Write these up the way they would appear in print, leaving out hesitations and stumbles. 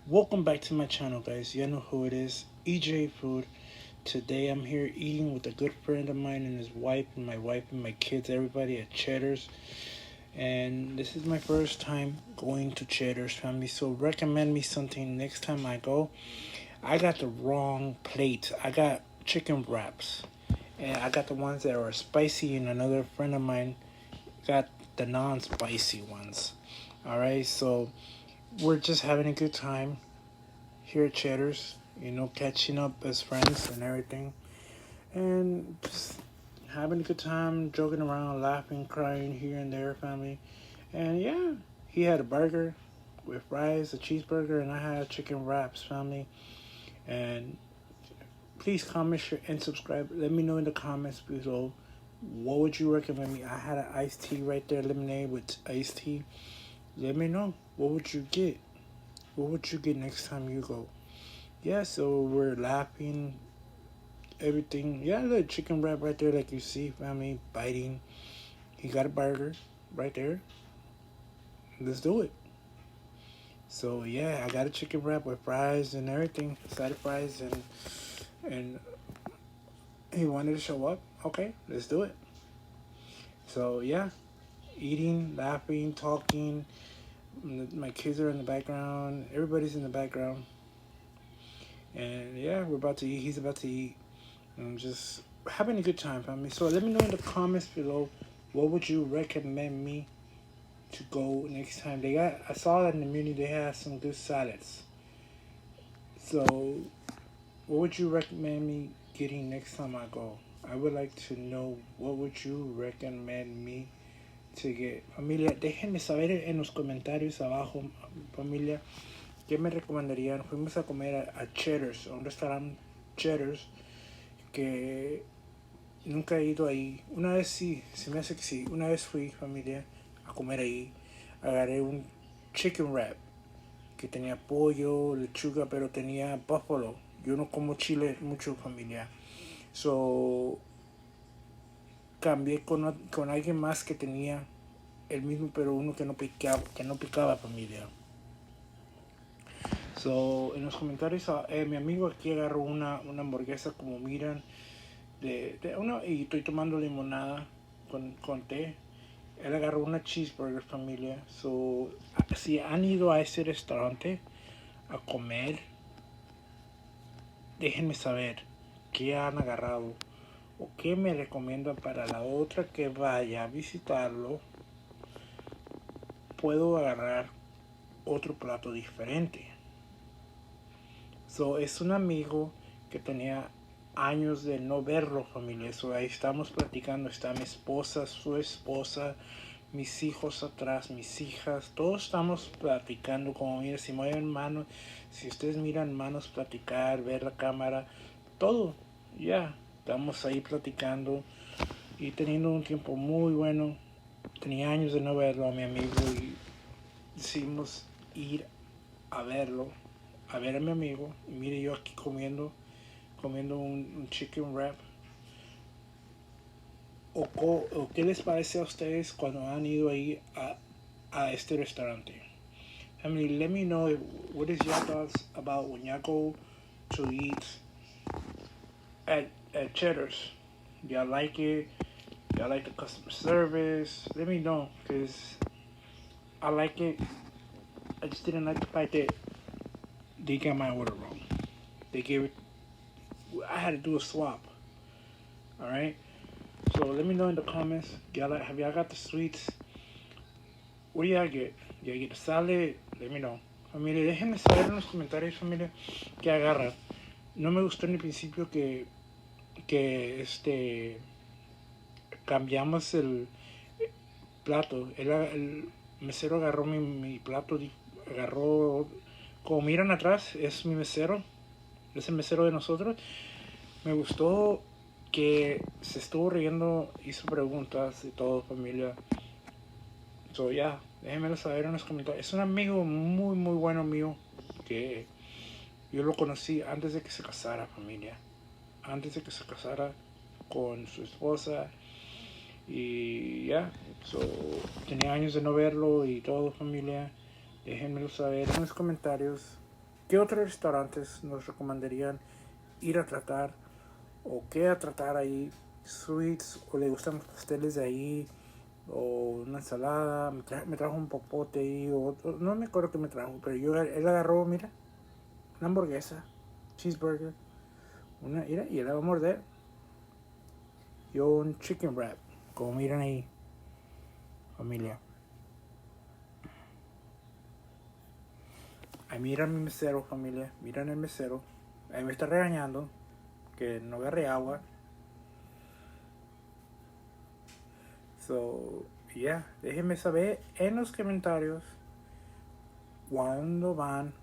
Welcome back to my channel, guys. You know who it is, EJ Food. Today I'm here eating with a good friend of mine and his wife and my wife and my kids, everybody at Cheddars. And this is my first time going to Cheddars, family. So recommend me something next time I go. I got the wrong plate. I got chicken wraps. And I got the ones that are spicy, and another friend of mine got the non-spicy ones. Alright, so we're just having a good time here at Cheddars, catching up as friends and everything, and just having a good time, joking around, laughing, crying here and there, family. And yeah, he had a burger with fries, a cheeseburger, and I had chicken wraps, family. And please comment, share, and subscribe. Let me know in the comments below what would you recommend me. I had an iced tea right there, lemonade with iced tea. Let me know what would you get. What would you get next time you go? Yeah, so we're laughing, everything. Yeah, the chicken wrap right there, like you see, family biting. He got a burger right there. Let's do it. So yeah, I got a chicken wrap with fries and everything, side fries, and he wanted to show up. Okay, let's do it. So yeah, eating, laughing, talking. My kids are in the background. Everybody's in the background. And yeah, we're about to eat. He's about to eat. And just having a good time, family. So let me know in the comments below what would you recommend me to go next time. I saw that in the menu they had some good salads. So what would you recommend me getting next time I go? I would like to know what would you recommend me to get. Familia, déjenme saber en los comentarios abajo, familia, qué me recomendarían. Fuimos a comer a Cheddars, a un restaurante Cheddars que nunca he ido ahí. Una vez sí, se me hace que sí. Una vez fui, familia, a comer ahí. Agarré un chicken wrap que tenía pollo, lechuga, pero tenía buffalo. Yo no como chile mucho, familia. So, cambié con alguien más que tenía el mismo, pero uno que no picaba, familia. So, en los comentarios, mi amigo aquí agarró una hamburguesa, como miran, y estoy tomando limonada con té. Él agarró una cheeseburger, familia. So, si han ido a ese restaurante a comer, déjenme saber qué han agarrado o qué me recomiendan para la otra que vaya a visitarlo. Puedo agarrar otro plato diferente. So, es un amigo que tenía años de no verlo, familia. So, ahí estamos platicando. Está mi esposa, su esposa, mis hijos atrás, mis hijas. Todos estamos platicando. Como mira, si mueven manos, si ustedes miran manos, platicar, ver la cámara, todo. Ya, estamos ahí platicando y teniendo un tiempo muy bueno. Tenía años de no verlo a mi amigo y decidimos ir a verlo, a ver a mi amigo. Y mire, yo aquí comiendo un chicken wrap. O qué les parece a ustedes cuando han ido ahí a este restaurante. I mean, let me know what is your thoughts about when y'all go to eat at Cheddar's. Y'all like it? Y'all like the customer service? Let me know, because I like it. I just didn't like the fact that they got my order wrong. They gave it. I had to do a swap. All right. So let me know in the comments. Have y'all got the sweets? What do y'all get? Y'all get the salad? Let me know. Familia, déjenme saber en los comentarios, familia, qué agarra. No me gustó en el principio que cambiamos el plato. El mesero agarró mi plato, agarró, como miran atrás, es mi mesero, es el mesero de nosotros. Me gustó que se estuvo riendo, hizo preguntas y todo, familia. So, ya, déjenmelo saber en los comentarios. Es un amigo muy, muy bueno mío que yo lo conocí antes de que se casara, familia. Antes de que se casara con su esposa. Y ya, so, tenía años de no verlo y todo, familia. Déjenmelo saber en los comentarios ¿qué otros restaurantes nos recomendarían ir a tratar? ¿O qué a tratar ahí? Sweets, o le gustan los pasteles de ahí, o una ensalada. Me trajo un popote ahí, no me acuerdo qué me trajo, pero él agarró, mira, una hamburguesa, cheeseburger, mira, y él la va a morder. Yo un chicken wrap, como miran ahí, familia. Ahí miran mi mesero, familia, miran el mesero. Ahí me está regañando que no agarre agua. So, yeah, déjenme saber en los comentarios cuando van.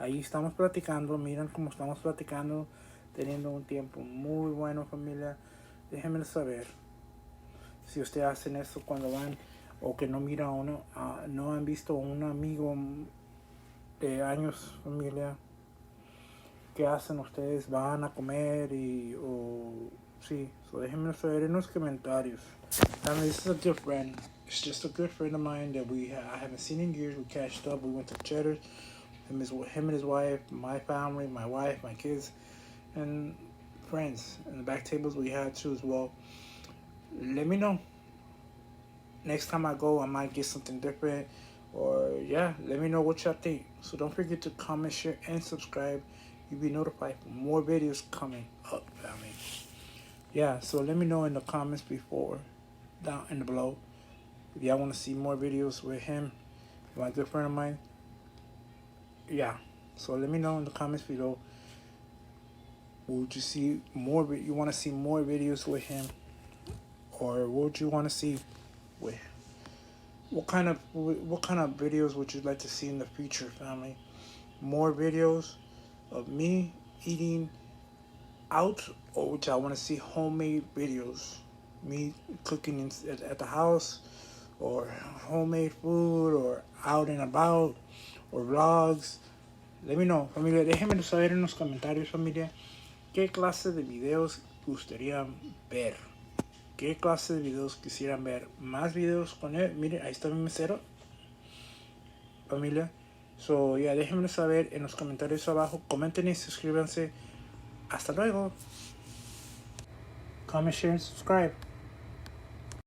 Ahí estamos platicando, miren cómo estamos platicando, teniendo un tiempo muy bueno, familia. Déjenme saber si ustedes hacen eso cuando van, o que no miran a uno, no han visto a un amigo de años, familia. ¿Qué hacen ustedes? ¿Van a comer? Sí, so déjenme saber en los comentarios. This is a good friend. It's just a good friend of mine that I haven't seen in years. We catched up. We went to Cheddars. Him and his wife, my family, my wife, my kids, and friends. And the back tables we had too as well. Let me know. Next time I go, I might get something different. Or yeah, let me know what y'all think. So don't forget to comment, share, and subscribe. You'll be notified for more videos coming up, family. Yeah, so let me know in the comments down in the below, if y'all want to see more videos with him, my good friend of mine. Yeah, so let me know in the comments below. Would you see more? You want to see more videos with him, or would you want to see with? What kind of videos would you like to see in the future, family? More videos of me eating out, or would y'all want to see homemade videos? Me cooking at the house, or homemade food, or out and about, or vlogs. Let me know, familia. Déjenme saber en los comentarios, familia, qué clase de videos gustaría ver. ¿Qué clase de videos quisieran ver? Más videos con él. Miren, ahí está mi mesero, familia. So, yeah, déjenme saber en los comentarios abajo. Comenten y suscríbanse. Hasta luego. Comment, share, and subscribe.